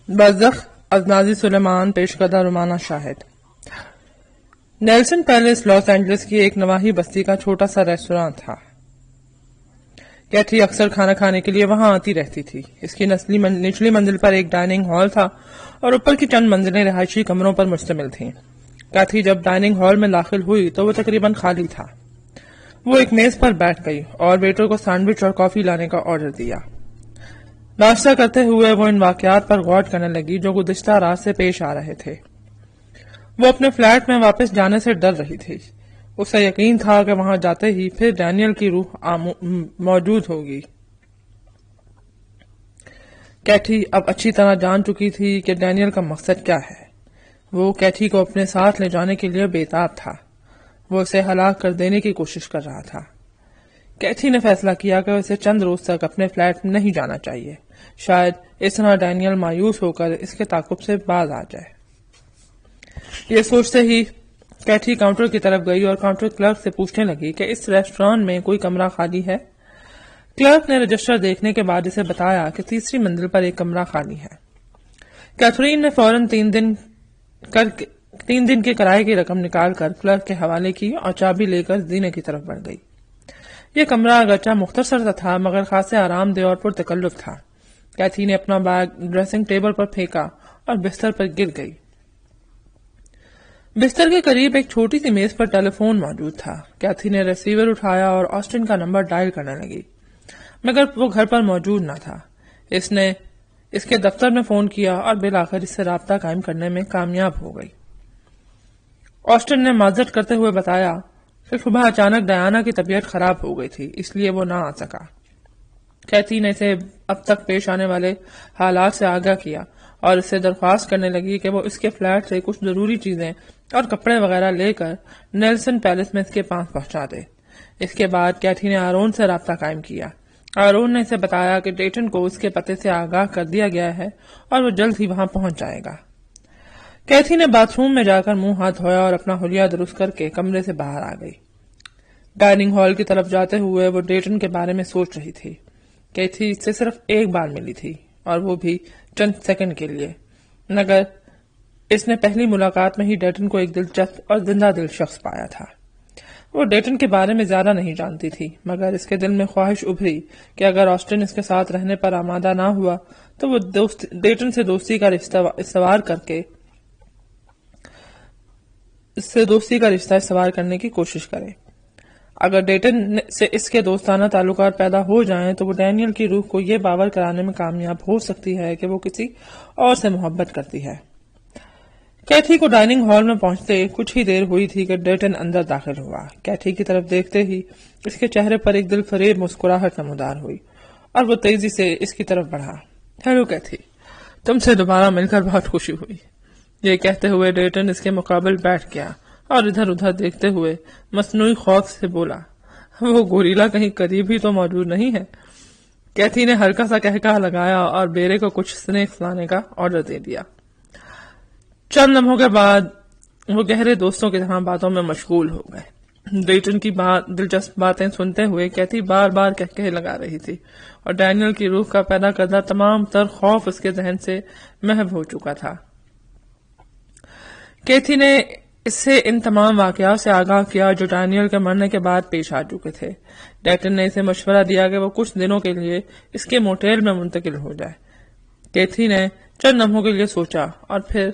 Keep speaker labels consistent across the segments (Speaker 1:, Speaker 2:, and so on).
Speaker 1: برزخ از نازی سلیمان پیش کردہ رومانہ شاہد۔ نیلسن پیلس لاس اینجلس کی ایک نواحی بستی کا چھوٹا سا ریسٹوراں تھا۔ کیتھی اکثر کھانا کھانے کے لیے وہاں آتی رہتی تھی۔ اس کی نچلی منزل پر ایک ڈائننگ ہال تھا اور اوپر کی چند منزلیں رہائشی کمروں پر مشتمل تھیں۔ کیتھی جب ڈائننگ ہال میں داخل ہوئی تو وہ تقریباً خالی تھا۔ وہ ایک میز پر بیٹھ گئی اور ویٹر کو سینڈوچ اور کافی لانے کا آرڈر دیا۔ ناشتہ کرتے ہوئے وہ ان واقعات پر غور کرنے لگی جو گزشتہ رات سے پیش آ رہے تھے۔ وہ اپنے فلیٹ میں واپس جانے سے ڈر رہی تھی۔ اسے یقین تھا کہ وہاں جاتے ہی پھر ڈینیل کی روح موجود ہوگی۔ کیتھی اب اچھی طرح جان چکی تھی کہ ڈینیل کا مقصد کیا ہے۔ وہ کیتھی کو اپنے ساتھ لے جانے کے لیے بے تاب تھا۔ وہ اسے ہلاک کر دینے کی کوشش کر رہا تھا۔ کیتھی نے فیصلہ کیا کہ اسے چند روز تک اپنے فلیٹ میں نہیں جانا چاہیے۔ شاید اس طرح ڈینیل مایوس ہو کر اس کے تعاقب سے باز آ جائے۔ یہ سوچتے ہی کیتھی کاؤنٹر کی طرف گئی اور کاؤنٹر کلرک سے پوچھنے لگی کہ اس ریسٹوران میں کوئی کمرہ خالی ہے۔ کلرک نے رجسٹر دیکھنے کے بعد اسے بتایا کہ تیسری منزل پر ایک کمرہ خالی ہے۔ کیتھرین نے فوراً 3 دن کے کرائے کی رقم نکال کر کلرک کے حوالے کی اور چابی لے کر زینے کی طرف بڑھ گئی۔ یہ کمرہ اگرچہ مختصر تھا مگر خاصے آرام دہ اور پرتکلف تھا۔ کیتھی نے اپنا بیگ ڈریسنگ ٹیبل پر پھینکا اور بستر پر گر گئی۔ بستر کے قریب ایک چھوٹی سی میز پر ٹیلی فون موجود تھا۔ کیتھی نے ریسیور اٹھایا اور آسٹن کا نمبر ڈائل کرنے لگی، مگر وہ گھر پر موجود نہ تھا۔ اس نے اس کے دفتر میں فون کیا اور بالآخر اس سے رابطہ قائم کرنے میں کامیاب ہو گئی۔ آسٹن نے معذرت کرتے ہوئے بتایا کہ صبح اچانک ڈیانا کی طبیعت خراب ہو گئی تھی، اس لیے وہ نہ آ سکا۔ کیتھی نے اسے اب تک پیش آنے والے حالات سے آگاہ کیا اور اس سے درخواست کرنے لگی کہ وہ اس کے فلیٹ سے کچھ ضروری چیزیں اور کپڑے وغیرہ لے کر نیلسن پیلس میں اس کے پاس پہنچا دے۔ اس کے بعد کیتھی نے آرون سے رابطہ قائم کیا۔ آرون نے اسے بتایا کہ ڈیٹن کو اس کے پتے سے آگاہ کر دیا گیا ہے اور وہ جلد ہی وہاں پہنچ جائے گا۔ کیتھی نے باتھ روم میں جا کر منہ ہاتھ دھویا اور اپنا حلیہ درست کر کے کمرے سے باہر آ گئی۔ ڈائننگ ہال کی طرف جاتے ہوئے وہ ڈیٹن کے بارے میں سوچ رہی تھی۔ کیتھی اس سے صرف ایک بار ملی تھی اور وہ بھی چند سیکنڈ کے لیے، مگر اس نے پہلی ملاقات میں ہی ڈیٹن کو ایک دلچسپ اور زندہ دل شخص پایا تھا۔ وہ ڈیٹن کے بارے میں زیادہ نہیں جانتی تھی مگر اس کے دل میں خواہش ابھری کہ اگر آسٹن اس کے ساتھ رہنے پر آمادہ نہ ہوا تو وہ ڈیٹن سے دوستی کا رشتہ استوار کرنے کی کوشش کرے۔ اگر ڈیٹن سے اس کے دوستانہ تعلقات پیدا ہو جائیں تو وہ ڈینیل کی روح کو یہ باور کرانے میں کامیاب ہو سکتی ہے کہ وہ کسی اور سے محبت کرتی ہے۔ کیتھی کو ڈائننگ ہال میں پہنچتے کچھ ہی دیر ہوئی تھی کہ ڈیٹن اندر داخل ہوا۔ کیتھی کی طرف دیکھتے ہی اس کے چہرے پر ایک دل فریب مسکراہٹ نمودار ہوئی اور وہ تیزی سے اس کی طرف بڑھا۔ ہیلو کیتھی، تم سے دوبارہ مل کر بہت خوشی ہوئی۔ یہ کہتے ہوئے ڈیٹن اس کے مقابل بیٹھ گیا اور ادھر ادھر دیکھتے ہوئے مصنوعی خوف سے بولا، وہ گوریلا کہیں قریب ہی تو موجود نہیں ہے؟ کیتھی نے ہلکا سا قہقہہ لگایا اور بیرے کو کچھ سنیکس لانے کا آرڈر دے دیا۔ چند لمحوں کے بعد وہ گہرے دوستوں کی طرح باتوں میں مشغول ہو گئے۔ ڈیٹن کی دلچسپ باتیں سنتے ہوئے کیتھی بار بار قہقہے لگا رہی تھی اور ڈینیل کی روح کا پیدا کردہ تمام تر خوف اس کے ذہن سے محو ہو چکا تھا۔ کیتھی نے اس سے ان تمام واقعات سے آگاہ کیا جو ڈینیل کے مرنے کے بعد پیش آ چکے تھے۔ ڈیٹن نے اسے مشورہ دیا کہ وہ کچھ دنوں کے لیے اس کے موٹیل میں منتقل ہو جائے۔ کیتھی نے چند لمحوں کے لیے سوچا اور پھر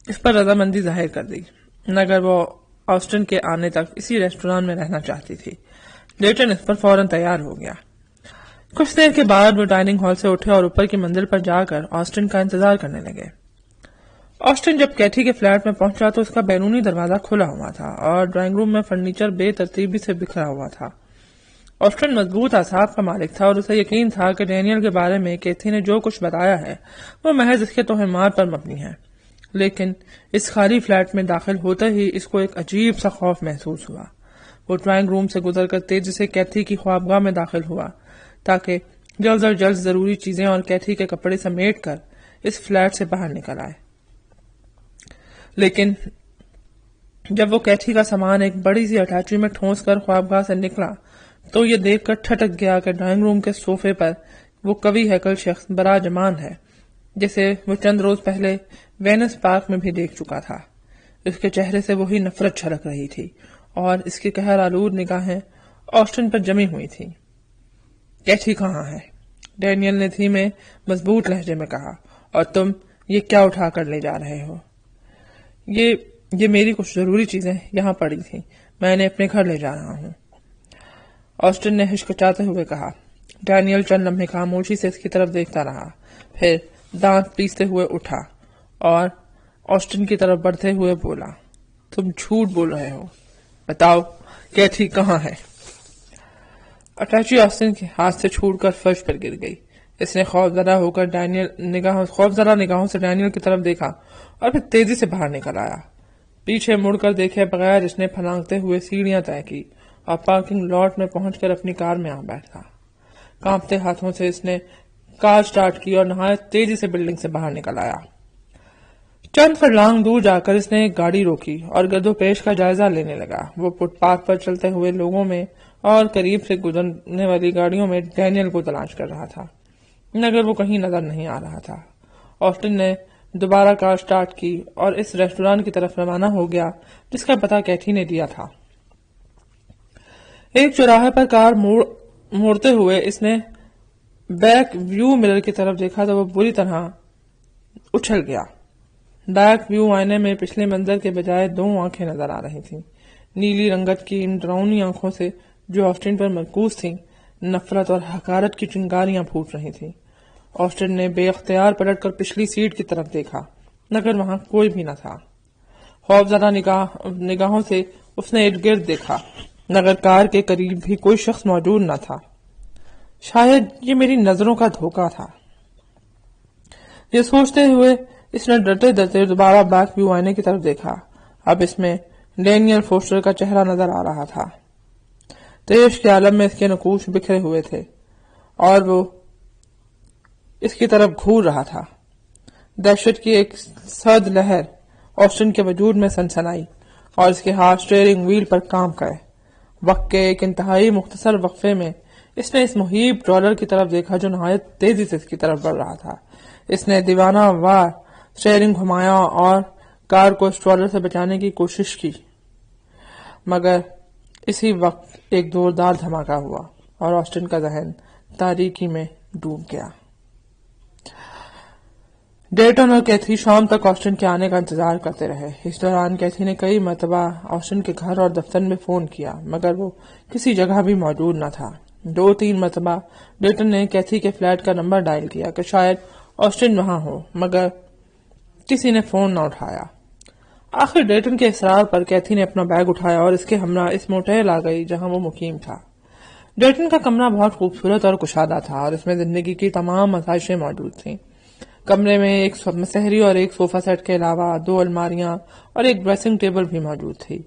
Speaker 1: اس پر رضامندی ظاہر کر دی، مگر وہ آسٹن کے آنے تک اسی ریسٹوران میں رہنا چاہتی تھی۔ ڈیٹن اس پر فوراً تیار ہو گیا۔ کچھ دیر کے بعد وہ ڈائننگ ہال سے اٹھے اور اوپر کی منزل پر جا کر آسٹن کا انتظار کرنے لگے۔ آسٹن جب کیتھی کے فلیٹ میں پہنچا تو اس کا بیرونی دروازہ کھلا ہوا تھا اور ڈرائنگ روم میں فرنیچر بے ترتیبی سے بکھرا ہوا تھا۔ آسٹن مضبوط اعصاب کا مالک تھا اور اسے یقین تھا کہ ڈینیل کے بارے میں کیتھی نے جو کچھ بتایا ہے وہ محض اس کے توہمات پر مبنی ہے، لیکن اس خالی فلیٹ میں داخل ہوتے ہی اس کو ایک عجیب سا خوف محسوس ہوا۔ وہ ڈرائنگ روم سے گزر کر تیزی سے کیتھی کی خوابگاہ میں داخل ہوا تاکہ جلد از جلد ضروری چیزیں اور کیتھی کے کپڑے سمیٹ کر اس فلیٹ سے باہر نکل آئے۔ لیکن جب وہ کیتھی کا سامان ایک بڑی سی اٹیچی میں ٹھونس کر خوابگاہ سے نکلا تو یہ دیکھ کر ٹھٹک گیا کہ ڈرائنگ روم کے صوفے پر وہ قوی ہیکل شخص براجمان ہے۔ جسے وہ چند روز پہلے وینس پارک میں بھی دیکھ چکا تھا۔ اس کے چہرے سے وہی نفرت چھلک رہی تھی اور اس کی قہر آلود نگاہیں آسٹن پر جمی ہوئی تھی۔ کیتھی کہاں ہے؟ ڈینیل نے دھیمے مضبوط لہجے میں کہا، اور تم یہ کیا اٹھا کر لے جا رہے ہو؟ یہ میری کچھ ضروری چیزیں یہاں پڑی تھیں، میں انہیں اپنے گھر لے جا رہا ہوں، آسٹن نے ہچکچاتے ہوئے کہا۔ ڈینیل چند لمحے خاموشی سے اس کی طرف دیکھتا رہا، پھر دانت پیستے ہوئے اٹھا اور آسٹن کی طرف بڑھتے ہوئے بولا، تم جھوٹ بول رہے ہو، بتاؤ کیتھی کہاں ہے؟ اٹیچی آسٹن کے ہاتھ سے چھوٹ کر فرش پر گر گئی۔ اس نے خوفزدہ نگاہوں سے ڈینیل کی طرف دیکھا اور پھر تیزی سے باہر نکل آیا۔ پیچھے مڑ کر دیکھے بغیر اس نے پھلانگتے ہوئے سیڑھیاں طے کی اور پارکنگ لاٹ میں پہنچ کر اپنی کار میں آ بیٹھا۔ کانپتے ہاتھوں سے اس نے کار سٹارٹ کی اور نہایت تیزی سے بلڈنگ سے باہر نکل آیا۔ چند فرلانگ دور جا کر اس نے ایک گاڑی روکی اور گرد و پیش کا جائزہ لینے لگا۔ وہ فٹ پاتھ پر چلتے ہوئے لوگوں میں اور قریب سے گزرنے والی گاڑیوں میں ڈینیل کو تلاش کر رہا تھا، مگر وہ کہیں نظر نہیں آ رہا تھا۔ آسٹن نے دوبارہ کار سٹارٹ کی اور اس ریسٹوران کی طرف روانہ ہو گیا جس کا پتہ کیتھی نے دیا تھا۔ ایک چوراہے پر کار موڑتے ہوئے اس نے بیک ویو مرر کی طرف دیکھا تو وہ بری طرح اچھل گیا۔ بیک ویو آئینے میں پچھلے منظر کے بجائے دو آنکھیں نظر آ رہی تھیں۔ نیلی رنگت کی ان ڈراؤنی آنکھوں سے جو آسٹن پر مرکوز تھیں، نفرت اور حقارت کی چنگاریاں پھوٹ رہی تھیں۔ آسٹن نے بے اختیار پلٹ کر پچھلی سیٹ کی طرف دیکھا، مگر وہاں کوئی بھی نہ تھا۔ خوفزدہ نگاہوں سے اس نے ارد گرد دیکھا، مگر کار کے قریب بھی کوئی شخص موجود نہ تھا۔ شاید یہ میری نظروں کا دھوکہ تھا، یہ سوچتے ہوئے اس نے ڈرتے ڈرتے دوبارہ بیک ویو آئینے کی طرف دیکھا۔ اب اس میں ڈینیل فوسٹر کا چہرہ نظر آ رہا تھا۔ تیش کے عالم میں اس کے نقوش بکھرے ہوئے تھے اور وہ اس کی طرف گھور رہا تھا۔ دہشت کی ایک سرد لہر آسٹن کے وجود میں سنسنائی اور اس کے ہاتھ اسٹیئرنگ وہیل پر کام کرے۔ وقت کے ایک انتہائی مختصر وقفے میں اس نے اس مہیب ٹرالر کی طرف دیکھا جو نہایت تیزی سے اس کی طرف بڑھ رہا تھا۔ اس نے دیوانہ وار اسٹیئرنگ گھمایا اور کار کو اس ٹرالر سے بچانے کی کوشش کی، مگر اسی وقت ایک زوردار دھماکہ ہوا اور آسٹن کا ذہن تاریکی میں ڈوب گیا۔ ڈیٹن اور کیتھی شام تک آسٹن کے آنے کا انتظار کرتے رہے۔ اس دوران کیتھی نے کئی مرتبہ آسٹن کے گھر اور دفتر میں فون کیا، مگر وہ کسی جگہ بھی موجود نہ تھا۔ 2-3 مرتبہ ڈیٹن نے کیتھی کے فلیٹ کا نمبر ڈائل کیا کہ شاید آسٹن وہاں ہو، مگر کسی نے فون نہ اٹھایا۔ آخر ڈیٹن کے اصرار پر کیتھی نے اپنا بیگ اٹھایا اور اس کے ہمراہ اس موٹیل آ گئی جہاں وہ مقیم تھا۔ ڈیٹن کا کمرہ بہت خوبصورت اور کشادہ تھا اور اس میں زندگی کی تمام آسائشیں موجود تھیں۔ کمرے میں ایک مسحری اور ایک صوفہ سیٹ کے علاوہ 2 الماریاں اور ایک ڈریسنگ ٹیبل بھی موجود تھی۔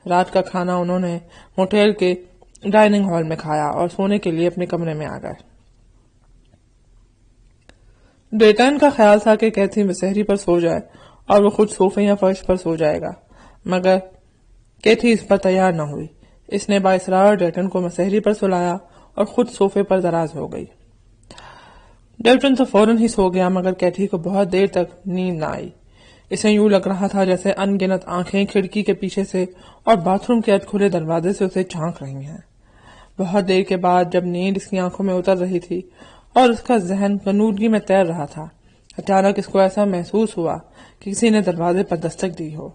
Speaker 1: رات کا کھانا انہوں نے موٹیل کے ڈائننگ ہال میں کھایا اور سونے کے لیے اپنے کمرے میں آ گئے۔ ڈیٹن کا خیال تھا کہ کیتھی مسحری پر سو جائے اور وہ خود صوفے یا فرش پر سو جائے گا، مگر کیتھی اس پر تیار نہ ہوئی۔ اس نے بااصرار ڈیٹن کو مسحری پر سلایا اور خود صوفے پر دراز ہو گئی۔ ڈیٹن تو فوراً ہی سو گیا، مگر کیتھی کو بہت دیر تک نیند نہ آئی۔ اسے یوں لگ رہا تھا جیسے ان گنت آنکھیں کھڑکی کے پیچھے سے اور باتھ روم کے کھلے دروازے سے اسے جھانک رہی ہیں۔ بہت دیر کے بعد جب نیند اس کی آنکھوں میں اتر رہی تھی اور اس کا ذہن غنودگی میں تیر رہا تھا، اچانک اس کو ایسا محسوس ہوا کہ کسی نے دروازے پر دستک دی ہو۔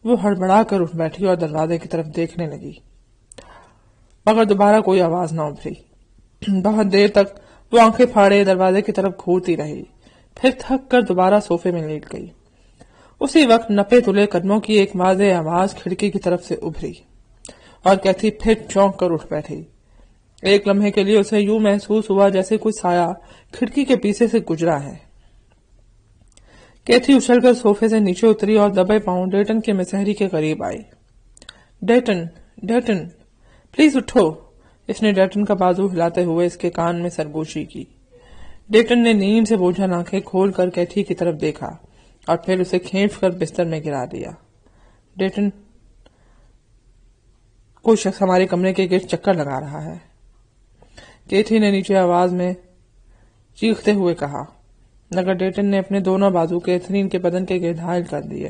Speaker 1: وہ ہڑبڑا کر اٹھ بیٹھی اور دروازے کی طرف دیکھنے لگی، مگر دوبارہ کوئی آواز نہ ابھری۔ بہت دیر تک وہ آنکھیں پھاڑے دروازے کی طرف گھورتی رہی، پھر تھک کر دوبارہ صوفے میں لیٹ گئی۔ اسی وقت نپے تلے قدموں کی ایک واضح آواز کھڑکی کی طرف سے ابھری اور کیتھی پھر چونک کر اٹھ بیٹھی۔ ایک لمحے کے لیے اسے یوں محسوس ہوا جیسے کوئی سایہ کھڑکی کے پیچھے سے گزرا ہے۔ کیتھی اچھل کر صوفے سے نیچے اتری اور دبے پاؤں ڈیٹن کے مسحری کے قریب آئی۔ ڈیٹن پلیز اٹھو، اس نے ڈیٹن کا بازو ہلاتے ہوئے اس کے کان میں سرگوشی کی۔ ڈیٹن نے نیند سے بوجھل آنکھیں کھول کر کیتھی کی طرف دیکھا اور پھر اسے کھینچ کر بستر میں گرا دیا۔ ڈیٹن، کوئی شخص ہمارے کمرے کے گرد چکر لگا رہا ہے، کیتھی نے نیچے آواز میں چیختے ہوئے کہا۔ مگر ڈیٹن نے اپنے دونوں بازو کیتھرین کے بدن کے گرد حائل کر دیے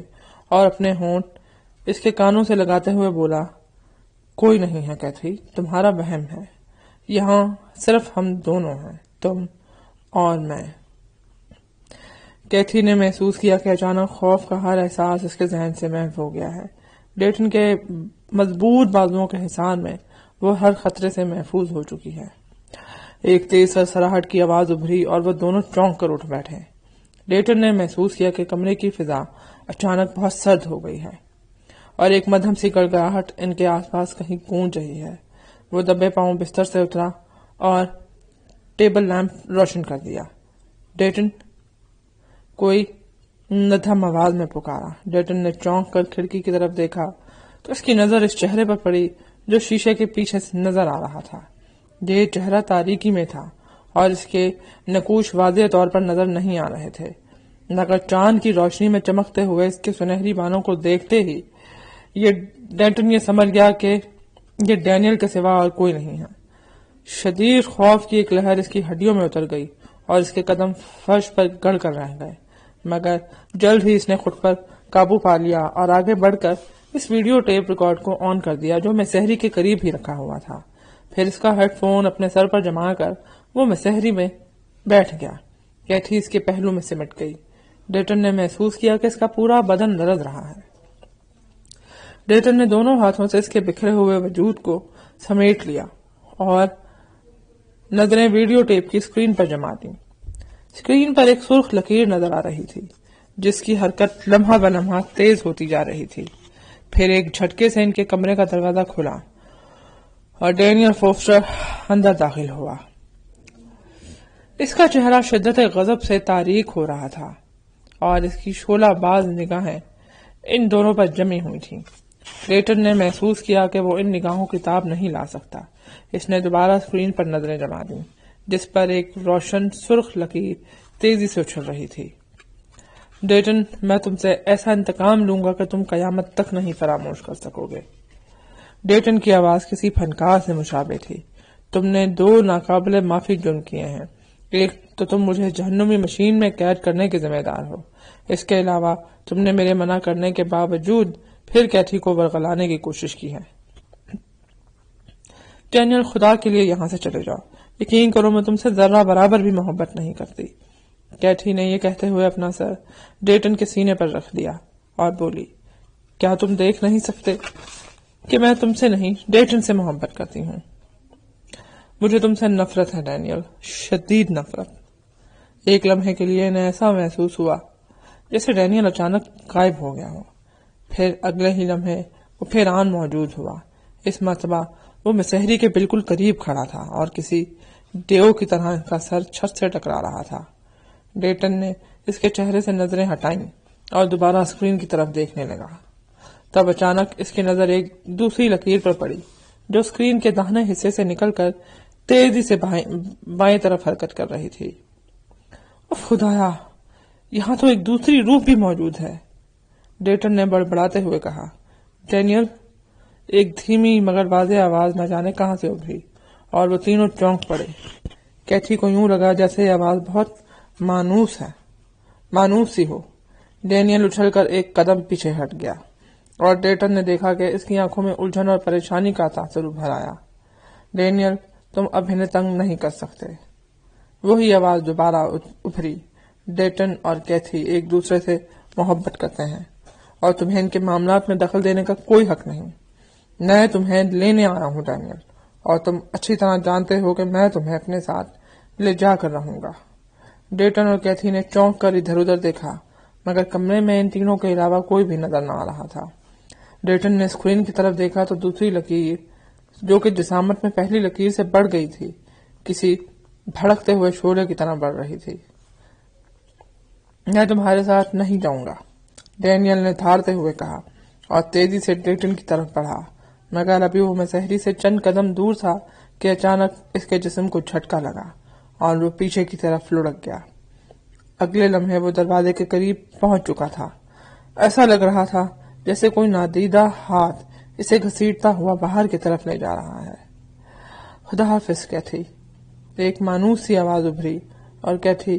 Speaker 1: اور اپنے ہونٹ اس کے کانوں سے لگاتے ہوئے بولا، کوئی نہیں ہے کیتھی، تمہارا وہم ہے، یہاں صرف ہم دونوں ہیں، تم اور میں۔ کیتھی نے محسوس کیا کہ اچانک خوف کا ہر احساس اس کے ذہن سے محو ہو گیا ہے۔ ڈیٹن کے مضبوط بازوؤں کے حصار میں وہ ہر خطرے سے محفوظ ہو چکی ہے۔ ایک تیز سرسراہٹ کی آواز ابھری اور وہ دونوں چونک کر اٹھ بیٹھے۔ ڈیٹن نے محسوس کیا کہ کمرے کی فضا اچانک بہت سرد ہو گئی ہے اور ایک مدھم سی گڑگڑاہٹ ان کے آس پاس کہیں گونج رہی ہے۔ وہ دبے پاؤں بستر سے اترا اور ٹیبل لیمپ روشن کر دیا۔ ڈیٹن، کوئی ندھم آواز میں پکارا۔ ڈیٹن نے چونک کر کھڑکی کی طرف دیکھا تو اس کی نظر اس چہرے پر پڑی جو شیشے کے پیچھے سے نظر آ رہا تھا۔ یہ چہرہ تاریکی میں تھا اور اس کے نقوش واضح طور پر نظر نہیں آ رہے تھے، مگر چاند کی روشنی میں چمکتے ہوئے اس کے سنہری بانوں کو دیکھتے ہی ڈیٹن یہ سمجھ گیا کہ یہ ڈینیل کے سوا اور کوئی نہیں ہے۔ شدید خوف کی ایک لہر اس کی ہڈیوں میں اتر گئی اور اس کے قدم فرش پر گڑ کر رہ گئے، مگر جلد ہی اس نے خود پر قابو پا لیا اور آگے بڑھ کر اس ویڈیو ٹیپ ریکارڈ کو آن کر دیا جو مسحری کے قریب ہی رکھا ہوا تھا۔ پھر اس کا ہیڈ فون اپنے سر پر جما کر وہ مسحری میں بیٹھ گیا۔ کیتھی اس کے پہلو میں سمٹ گئی۔ ڈیٹن نے محسوس کیا کہ اس کا پورا بدن لرز رہا ہے۔ ڈیٹن نے دونوں ہاتھوں سے اس کے بکھرے ہوئے وجود کو سمیٹ لیا اور نظریں ویڈیو ٹیپ کی اسکرین پر جما دیں۔ اسکرین پر ایک سرخ لکیر نظر آ رہی تھی جس کی حرکت لمحہ بہ لمحہ تیز ہوتی جا رہی تھی۔ پھر ایک جھٹکے سے ان کے کمرے کا دروازہ کھلا اور ڈینیل فوسٹر اندر داخل ہوا۔ اس کا چہرہ شدت غضب سے تاریک ہو رہا تھا اور اس کی شعلہ باز نگاہیں ان دونوں پر جمی ہوئی تھیں۔ ڈیٹن نے محسوس کیا کہ وہ ان نگاہوں کی تاب نہیں لا سکتا۔ اس نے دوبارہ اسکرین پر نظریں جما دیں جس پر ایک روشن سرخ لکیر تیزی سے اچھل رہی تھی۔ ڈیٹن، میں تم سے ایسا انتقام لوں گا کہ تم قیامت تک نہیں فراموش کر سکو گے۔ ڈیٹن کی آواز کسی فنکار سے مشابہ تھی۔ تم نے 2 ناقابل معافی جرم کیے ہیں۔ ایک تو تم مجھے جہنمی مشین میں قید کرنے کے ذمہ دار ہو، اس کے علاوہ تم نے میرے منع کرنے کے باوجود پھر کیتھی کو ورغلانے کی کوشش کی ہے۔ ڈینیل، خدا کے لیے یہاں سے چلے جاؤ، یقین کرو میں تم سے ذرہ برابر بھی محبت نہیں کرتی۔ کیتھی نے یہ کہتے ہوئے اپنا سر ڈیٹن کے سینے پر رکھ دیا اور بولی، کیا تم دیکھ نہیں سکتے کہ میں تم سے نہیں ڈیٹن سے محبت کرتی ہوں؟ مجھے تم سے نفرت ہے ڈینیل، شدید نفرت۔ ایک لمحے کے لیے انہیں ایسا محسوس ہوا جیسے ڈینیل اچانک غائب ہو گیا ہو، پھر اگلے ہی لمحے وہ پھر آن موجود ہوا۔ اس مرتبہ وہ مسحری کے بالکل قریب کھڑا تھا اور کسی ڈیو کی طرح ان کا سر چھت سے ٹکرا رہا تھا۔ ڈیٹن نے اس کے چہرے سے نظریں ہٹائیں اور دوبارہ اسکرین کی طرف دیکھنے لگا۔ تب اچانک اس کی نظر ایک دوسری لکیر پر پڑی جو اسکرین کے داہنے حصے سے نکل کر تیزی سے بائیں طرف حرکت کر رہی تھی۔ اف خدایا، یہاں تو ایک دوسری روح بھی موجود ہے، ڈیٹن نے بڑبڑاتے ہوئے کہا۔ ڈینیل، ایک دھیمی مگر واضح آواز نہ جانے کہاں سے ابھری اور وہ تینوں چونک پڑے۔ کیتھی کو یوں لگا جیسے یہ آواز بہت مانوس سی ہو۔ ڈینیل اچھل کر ایک قدم پیچھے ہٹ گیا اور ڈیٹن نے دیکھا کہ اس کی آنکھوں میں الجھن اور پریشانی کا تاثر ابھر آیا۔ ڈینیل، تم اب انہیں تنگ نہیں کر سکتے۔ وہی آواز دوبارہ ابھری۔ ڈیٹن اور کیتھی ایک دوسرے سے محبت کرتے ہیں اور تمہیں ان کے معاملات میں دخل دینے کا کوئی حق نہیں۔ میں تمہیں لینے آیا ہوں ڈینیل، اور تم اچھی طرح جانتے ہو کہ میں تمہیں اپنے ساتھ لے جا کر رہوں گا۔ ڈیٹن اور کیتھی نے چونک کر ادھر ادھر دیکھا مگر کمرے میں ان تینوں کے علاوہ کوئی بھی نظر نہ آ رہا تھا۔ ڈیٹن نے اسکرین کی طرف دیکھا تو دوسری لکیر جو کہ جسامت میں پہلی لکیر سے بڑھ گئی تھی کسی بھڑکتے ہوئے شعلے کی طرح بڑھ رہی تھی۔ میں تمہارے ساتھ نہیں جاؤں گا، ڈینیل نے دھاڑتے ہوئے کہا اور تیزی سے ڈیٹن کی طرف بڑھا، مگر ابھی وہ مسحری سے چند قدم دور تھا کہ اچانک اس کے جسم کو جھٹکا لگا اور وہ پیچھے کی طرف لڑک گیا۔ اگلے لمحے وہ دروازے کے قریب پہنچ چکا تھا۔ ایسا لگ رہا تھا جیسے کوئی نادیدہ ہاتھ اسے گھسیٹتا ہوا باہر کی طرف لے جا رہا ہے۔ خدا حافظ کیتھی، ایک مانوس سی آواز ابھری اور کیتھی